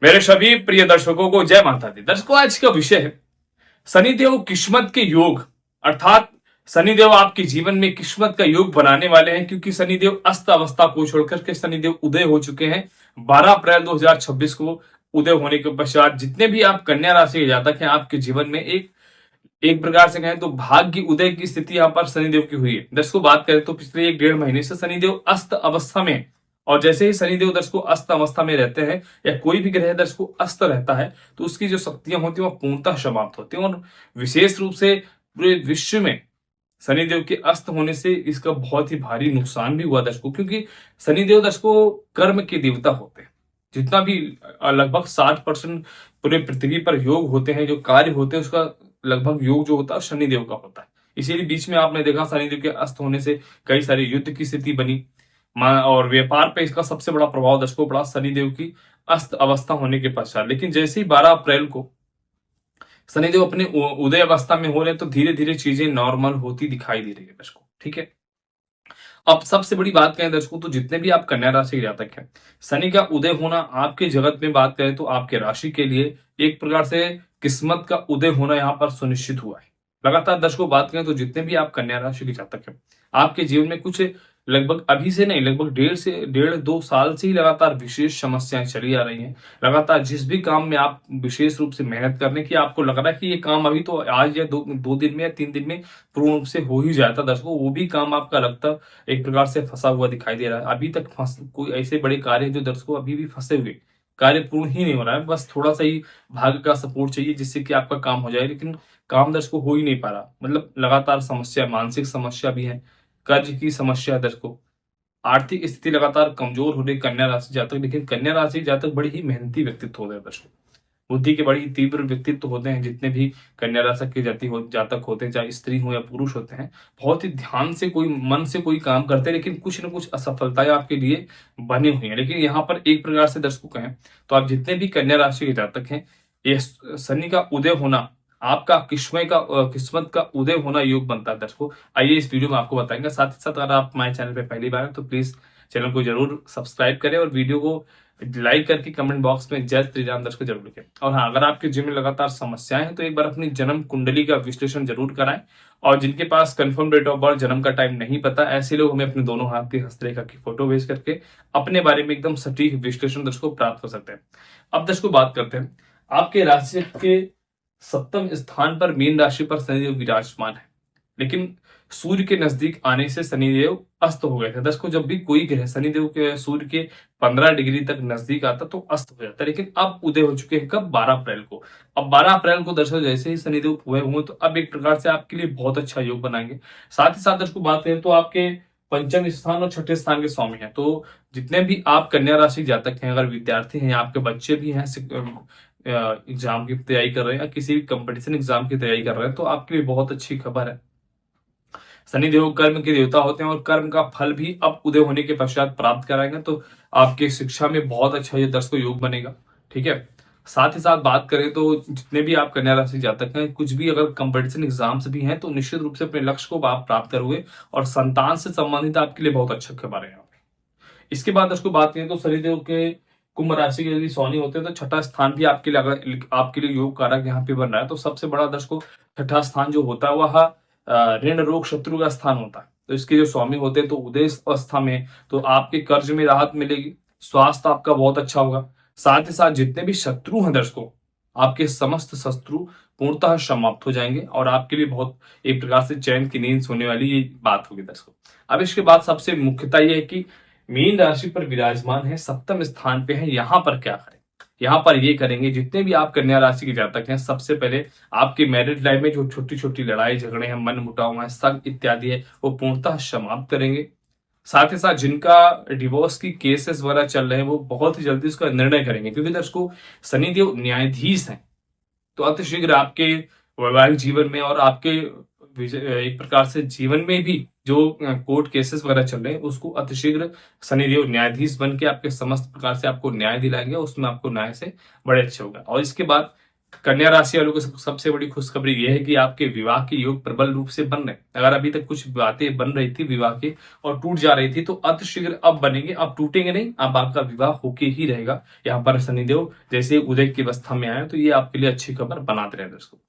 मेरे सभी प्रिय दर्शकों को जय माता दी। दर्शकों, आज का विषय है शनिदेव किस्मत के योग, अर्थात शनिदेव आपके जीवन में किस्मत का योग बनाने वाले हैं, क्योंकि शनिदेव अस्त अवस्था को छोड़कर के शनिदेव उदय हो चुके हैं 12 अप्रैल 2026 को। उदय होने के पश्चात जितने भी आप कन्या राशि के जातक हैं, आपके जीवन में एक एक प्रकार से कहें तो भाग्य उदय की स्थिति यहाँ पर शनिदेव की हुई है। दर्शकों, बात करें तो पिछले 1-1.5 महीने से शनिदेव अस्त अवस्था में, और जैसे ही शनिदेव दर्शकों अस्त अवस्था में रहते हैं या कोई भी ग्रह दर्शकों अस्त रहता है तो उसकी जो शक्तियां होती हैं वो पूर्णतः समाप्त होती हैं। और विशेष रूप से पूरे विश्व में शनिदेव के अस्त होने से इसका बहुत ही भारी नुकसान भी हुआ दर्शकों, क्योंकि शनिदेव दर्शकों कर्म के देवता होते हैं। जितना भी लगभग 60% पूरे पृथ्वी पर योग होते हैं, जो कार्य होते हैं, उसका लगभग योग जो होता है शनिदेव का होता है। इसीलिए बीच में आपने देखा शनिदेव के अस्त होने से कई सारी युद्ध की स्थिति बनी, और व्यापार पे इसका सबसे बड़ा प्रभाव दर्शकों पड़ा शनिदेव की अस्त अवस्था होने के पश्चात। लेकिन जैसे ही 12 अप्रैल को शनिदेव अपने उदय अवस्था में हो रहे हैं तो धीरे धीरे चीजें नॉर्मल होती दिखाई दे रही है दर्शकों। ठीक है, अब सबसे बड़ी बात करें दर्शकों तो जितने भी आप कन्या राशि के जातक हैं, शनि का उदय होना आपके जगत में बात करें तो आपके राशि के लिए एक प्रकार से किस्मत का उदय होना यहाँ पर सुनिश्चित हुआ है। लगातार दर्शकों बात करें तो जितने भी आप कन्या राशि के जातक हैं, आपके जीवन में कुछ लगभग अभी से नहीं, लगभग 1.5 साल से ही लगातार विशेष समस्याएं चली आ रही हैं। लगातार जिस भी काम में आप विशेष रूप से मेहनत करने की आपको लग रहा है कि ये काम अभी तो आज या दो दिन में या 3 दिन में पूर्ण रूप से हो ही जाता दर्शकों, वो भी काम आपका लगता एक प्रकार से फंसा हुआ दिखाई दे रहा है। अभी तक कोई ऐसे बड़े कार्य जो दर्शकों अभी भी फंसे हुए, कार्य पूर्ण ही नहीं हो रहा है, बस थोड़ा सा ही भाग्य का सपोर्ट चाहिए जिससे कि आपका काम हो जाए, लेकिन काम दर्शकों हो ही नहीं पा रहा। मतलब लगातार समस्या, मानसिक समस्या भी है, कर्ज की समस्या दर्शकों, आर्थिक स्थिति लगातार कमजोर हो रही कन्या राशि जातक। लेकिन कन्या राशि जातक बड़ी ही मेहनती व्यक्तित्व होते हैं दर्शकों, बुद्धि के बड़ी ही तीव्र व्यक्तित्व होते हैं। जितने भी कन्या राशि के जातक होते हैं, चाहे स्त्री हो या पुरुष होते हैं, बहुत ही ध्यान से कोई मन से कोई काम करते हैं, लेकिन कुछ न कुछ असफलताएं आपके लिए बनी हुई है। लेकिन यहाँ पर एक प्रकार से दर्शकों कहें तो आप जितने भी कन्या राशि के जातक हैं, ये शनि का उदय होना आपका किस्मत का उदय होना योग बनता है दर्शकों। आइए इस वीडियो में आपको बताएंगे। साथ ही साथ अगर आप हमारे चैनल पे पहली बार हैं तो प्लीज चैनल को जरूर सब्सक्राइब करें और वीडियो को लाइक करके कमेंट बॉक्स में जय श्री राम दर्शकों जरूर लिखें। और हाँ, अगर आपके जीवन में लगातार समस्याएं हैं तो एक बार अपनी जन्म कुंडली का विश्लेषण जरूर कराएं। और जिनके पास कंफर्म डेट ऑफ बर्थ, जन्म का टाइम नहीं पता, ऐसे लोग हमें अपने दोनों हाथ की हस्तरेखा की फोटो भेज करके अपने बारे में एकदम सटीक विश्लेषण दर्शकों प्राप्त कर सकते हैं। अब दर्शकों बात करते हैं आपके राशि के 7वें स्थान पर मीन राशि पर शनिदेव विराजमान है, लेकिन सूर्य के नजदीक आने से शनिदेव अस्त हो गए थे। दर्शकों, जब भी कोई ग्रह शनिदेव के सूर्य के 15 डिग्री तक नजदीक आता तो अस्त हो जाता है, लेकिन अब उदय हो चुके हैं कब? 12 अप्रैल को। अब 12 अप्रैल को दर्शकों जैसे ही शनिदेव हुए हुए तो अब एक प्रकार से आपके लिए बहुत अच्छा योग बनाएंगे। साथ ही साथ दर्शकों बात करें तो आपके 5वें स्थान और 6ठे स्थान के स्वामी हैं। तो जितने भी आप कन्या राशि जातक हैं, अगर विद्यार्थी हैं, आपके बच्चे भी हैं, एग्जाम की तैयारी कर रहे हैं या किसी भी कंपटीशन एग्जाम की तैयारी कर रहे हैं, तो आपके लिए बहुत अच्छी खबर है। शनिदेव कर्म के देवता होते हैं और कर्म का फल भी अब उदय होने के पश्चात प्राप्त कराएंगे, तो आपकी शिक्षा में बहुत अच्छा ये दर्शकों योग बनेगा। ठीक है, साथ ही साथ बात करें तो जितने भी आप कन्या राशि जातक हैं, कुछ भी अगर कंपटीशन एग्जाम्स भी हैं तो निश्चित रूप से अपने लक्ष्य को आप प्राप्त करोगे और संतान से संबंधित आपके लिए बहुत अच्छा खबर है यहाँ पे। इसके बाद दर्शकों बात करें तो शनिदेव के कुंभ राशि के यदि स्वामी होते हैं तो 6ठा स्थान भी आपके लिए, अगर आपके लिए योग कारक यहाँ पे बन रहा है तो सबसे बड़ा दर्शकों 6ठा स्थान जो होता है वह ऋण रोग शत्रु का स्थान होता है। तो इसके जो स्वामी होते हैं तो उदय अवस्था में तो आपके कर्ज में राहत मिलेगी, स्वास्थ्य आपका बहुत अच्छा होगा। साथ ही साथ जितने भी शत्रु हैं दर्शकों, आपके समस्त शत्रु पूर्णतः समाप्त हो जाएंगे और आपके लिए बहुत एक प्रकार से चैन की नींद सोने वाली ये बात होगी दर्शकों। अब इसके बाद सबसे मुख्यता यह है कि मीन राशि पर विराजमान है, 7वें स्थान पे है, यहाँ पर क्या करें? यहाँ पर ये करेंगे, जितने भी आप कन्या राशि के जातक हैं, सबसे पहले आपके मैरिड लाइफ में जो छोटी छोटी लड़ाई झगड़े हैं, मन मुटाव है, संग इत्यादि है, वो पूर्णतः समाप्त करेंगे। साथ ही साथ जिनका डिवोर्स की केसेस वगैरह चल रहे हैं वो बहुत ही जल्दी उसका निर्णय करेंगे, क्योंकि दर्शकों शनिदेव न्यायाधीश हैं, तो अतिशीघ्र आपके वैवाहिक जीवन में और आपके एक प्रकार से जीवन में भी जो कोर्ट केसेस वगैरह चल रहे हैं उसको अतिशीघ्र शनिदेव न्यायाधीश बन के आपके समस्त प्रकार से आपको न्याय दिलाएंगे, उसमें आपको न्याय से बड़े अच्छे होगा। और इसके बाद कन्या राशि वालों को सबसे बड़ी खुशखबरी यह है कि आपके विवाह के योग प्रबल रूप से बन रहे हैं। अगर अभी तक कुछ बातें बन रही थी विवाह की और टूट जा रही थी तो अतिशीघ्र अब बनेंगे, अब टूटेंगे नहीं, अब आपका विवाह होके ही रहेगा। यहाँ पर शनिदेव जैसे उदय की अवस्था में आए तो ये आपके लिए अच्छी खबर बनाते रहे दोस्तों।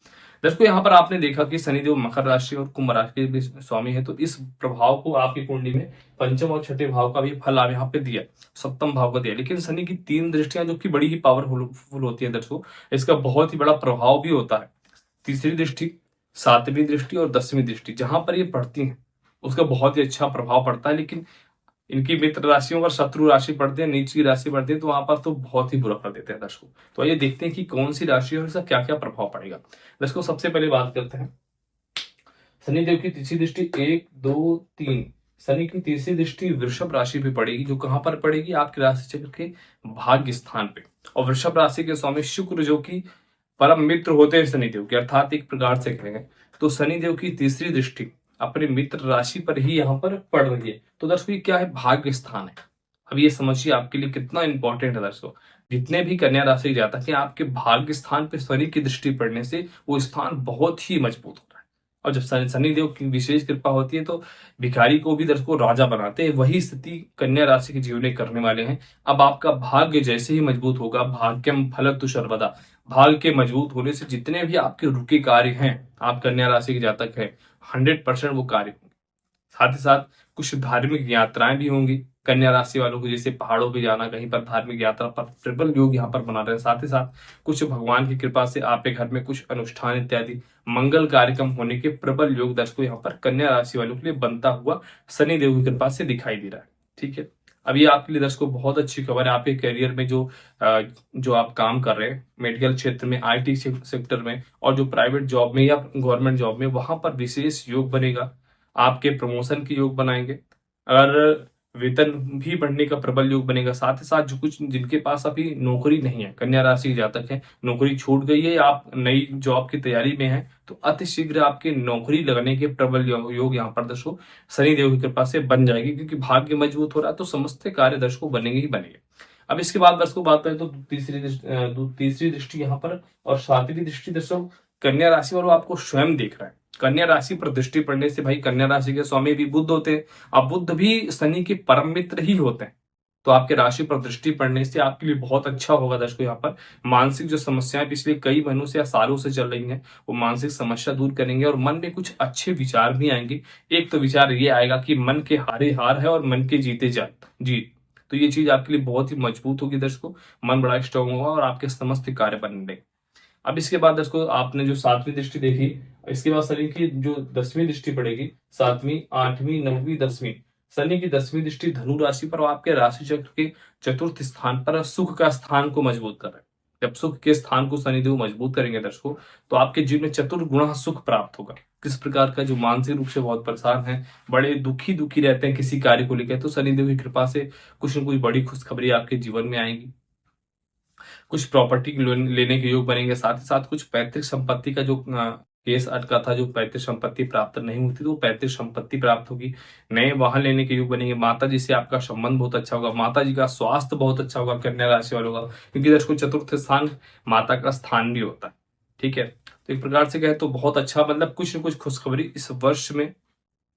दोस्तों यहाँ पर आपने देखा कि शनिदेव मकर राशि और कुंभ राशि के भी स्वामी है, तो इस प्रभाव को आपकी कुंडली में पंचम और छठे भाव का भी फल आप यहाँ पे दिया, सप्तम भाव का दिया। लेकिन शनि की 3 दृष्टियां जो कि बड़ी ही पावरफुल होती है दर्शकों, इसका बहुत ही बड़ा प्रभाव भी होता है। तीसरी दृष्टि, 7वीं दृष्टि और 10वीं दृष्टि जहां पर ये पड़ती है उसका बहुत ही अच्छा प्रभाव पड़ता है। लेकिन इनकी मित्र राशियों पर शत्रु राशि पड़ते हैं, नीच की राशि पड़ती है, तो वहां पर तो बहुत ही बुरा कर देते हैं दर्शकों। तो आइए देखते हैं कि कौन सी राशि और इसका क्या क्या प्रभाव पड़ेगा। दर्शकों सबसे पहले बात करते हैं शनिदेव की तीसरी दृष्टि 1 2 3। शनि की तीसरी दृष्टि वृषभ राशि पे पड़ेगी, जो कहां पर पड़ेगी, आपके राशि चक्र के भाग्य स्थान पे। और वृषभ राशि के स्वामी शुक्र जो कि परम मित्र होते हैं शनिदेव के, अर्थात एक प्रकार से कहेंगे तो शनिदेव की तीसरी दृष्टि अपने मित्र राशि पर ही यहाँ पर पड़ रही है। तो दर्शकों ये क्या है, भाग्य स्थान है। अब ये समझिए आपके लिए कितना इंपॉर्टेंट है दर्शकों। जितने भी कन्या राशि जातक हैं, आपके भाग्य स्थान पे शनि की दृष्टि पड़ने से वो स्थान बहुत ही मजबूत होता है। और जब शनिदेव की विशेष कृपा होती है तो भिखारी को भी दर्शकों राजा बनाते हैं। वही स्थिति कन्या राशि के जीवन में करने वाले हैं। अब आपका भाग्य जैसे ही मजबूत होगा, भाग्यम फलतु सर्वदा, भाग्य के मजबूत होने से जितने भी आपके रुके कार्य हैं, आप कन्या राशि के जातक है, 100% वो कार्य होंगे। साथ ही साथ कुछ धार्मिक यात्राएं भी होंगी कन्या राशि वालों को, जैसे पहाड़ों पे जाना, कहीं पर धार्मिक यात्रा पर प्रबल योग यहाँ पर बना रहे हैं। साथ ही साथ कुछ भगवान की कृपा से आपके घर में कुछ अनुष्ठान इत्यादि मंगल कार्यक्रम होने के प्रबल योग दर्शकों यहाँ पर कन्या राशि वालों के लिए बनता हुआ शनि देव की कृपा से दिखाई दे रहा है। ठीक है, अब ये आपके लिए दर्शकों बहुत अच्छी खबर है। आपके करियर में जो आप काम कर रहे हैं, मेडिकल क्षेत्र में, IT सेक्टर में, और जो प्राइवेट जॉब में या गवर्नमेंट जॉब में, वहां पर विशेष योग बनेगा। आपके प्रमोशन के योग बनाएंगे और वेतन भी बढ़ने का प्रबल योग बनेगा। साथ ही साथ जो कुछ जिनके पास अभी नौकरी नहीं है, कन्या राशि के जातक है, नौकरी छूट गई है, आप नई जॉब की तैयारी में है, तो अतिशीघ्र आपके नौकरी लगने के प्रबल योग यहाँ पर दर्शकों शनि देव की कृपा से बन जाएगी। क्योंकि भाग्य मजबूत हो रहा है तो समस्त कार्य दर्शकों बनेंगे ही बनेंगे। अब इसके बाद दर्शकों बात करें तो तीसरी दृष्टि यहाँ पर और 7वीं दृष्टि दर्शकों कन्या राशि वालों आपको स्वयं देख रहा है। कन्या राशि पर दृष्टि पड़ने से भाई कन्या राशि के स्वामी भी बुध होते हैं, अब बुध भी शनि के परम मित्र ही होते हैं। तो आपके राशि पर दृष्टि पड़ने से आपके लिए बहुत अच्छा होगा दर्शकों। यहाँ पर मानसिक जो समस्याएं पिछले कई महीनों से या सालों से चल रही हैं, वो मानसिक समस्या दूर करेंगे और मन में कुछ अच्छे विचार भी आएंगे। एक तो विचार ये आएगा कि मन के हारे हार है और मन के जीते जीत। तो ये चीज आपके लिए बहुत ही मजबूत होगी दर्शकों, मन बड़ा स्ट्रांग होगा और आपके समस्त कार्य बनेंगे। अब इसके बाद दर्शकों आपने जो 7वीं दृष्टि देखी, इसके बाद शनि की जो 10वीं दृष्टि पड़ेगी, 7वीं 8वीं 9वीं 10वीं। शनि की 10वीं दृष्टि धनु राशि पर और आपके राशि चक्र के चतुर्थ स्थान पर सुख का स्थान को मजबूत कर रहे हैं। जब सुख के स्थान को शनिदेव मजबूत करेंगे दर्शकों, तो आपके जीवन में चतुर्गुणा सुख प्राप्त होगा। किस प्रकार का, जो मानसिक रूप से बहुत परेशान है, बड़े दुखी रहते हैं किसी कार्य को लेकर, तो शनिदेव की कृपा से कुछ न कुछ बड़ी खुशखबरी आपके जीवन में आएंगी। कुछ प्रॉपर्टी लेने के योग बनेंगे। साथ ही साथ कुछ पैतृक संपत्ति का जो केस अटका था, जो पैतृक संपत्ति प्राप्त नहीं हुई थी, तो पैतृक संपत्ति प्राप्त होगी। नए वाहन लेने के योग बनेंगे। माता जी से आपका संबंध बहुत अच्छा होगा। माता जी का स्वास्थ्य बहुत अच्छा होगा कन्या राशि वालों का, क्योंकि दर्शकों चतुर्थ स्थान माता का स्थान भी होता है। ठीक है, तो एक प्रकार से कहे तो बहुत अच्छा, मतलब कुछ न कुछ खुशखबरी इस वर्ष में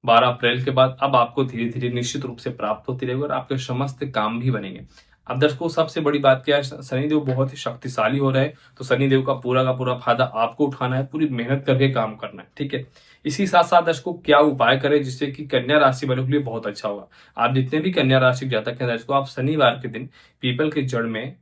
12 अप्रैल के बाद अब आपको धीरे धीरे निश्चित रूप से प्राप्त होती रहेगी और आपके समस्त काम भी बनेंगे। अब दर्शकों सबसे बड़ी बात क्या है, शनिदेव बहुत ही शक्तिशाली हो रहे हैं, तो शनिदेव का पूरा फायदा आपको उठाना है, पूरी मेहनत करके काम करना है। ठीक है, इसी साथ साथ दर्शकों क्या उपाय करें जिससे कि कन्या राशि वालों के लिए बहुत अच्छा होगा। आप जितने भी कन्या राशि जातक हैं दर्शकों, आप शनिवार के दिन पीपल के जड़ में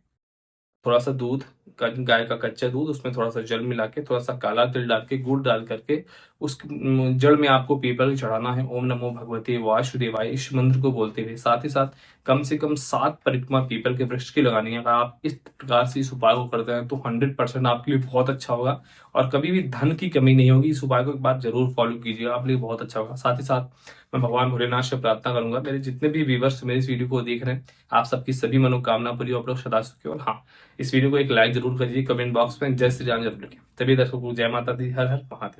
थोड़ा सा दूध, गाय का कच्चा दूध, उसमें थोड़ा सा जल मिला के, थोड़ा सा काला तिल डाल के, गुड़ डाल करके उस जड़ में आपको पीपल चढ़ाना है। ओम नमो भगवते वासुदेवाय इस मंत्र को बोलते हुए। साथ ही साथ कम से कम 7 परिक्रमा पीपल के वृक्ष की लगानी है। अगर आप इस प्रकार से इस उपाय को करते हैं तो 100% आपके लिए बहुत अच्छा होगा और कभी भी धन की कमी नहीं होगी। इस उपाय को एक बार जरूर फॉलो कीजिएगा, आपके लिए बहुत अच्छा होगा। साथ ही साथ मैं भगवान भोलेनाथ से प्रार्थना करूंगा, मेरे जितने भी व्यूवर्स मेरे इस वीडियो को देख रहे हैं, आप सबकी सभी मनोकामना पूरी हो, आप लोग सदा सुखी हो। हाँ, इस वीडियो को एक लाइक जरूर करिए, कमेंट बॉक्स में जय श्री राम जरूर लिखें। तभी दर्शकों जय माता दी, हर हर महादेव।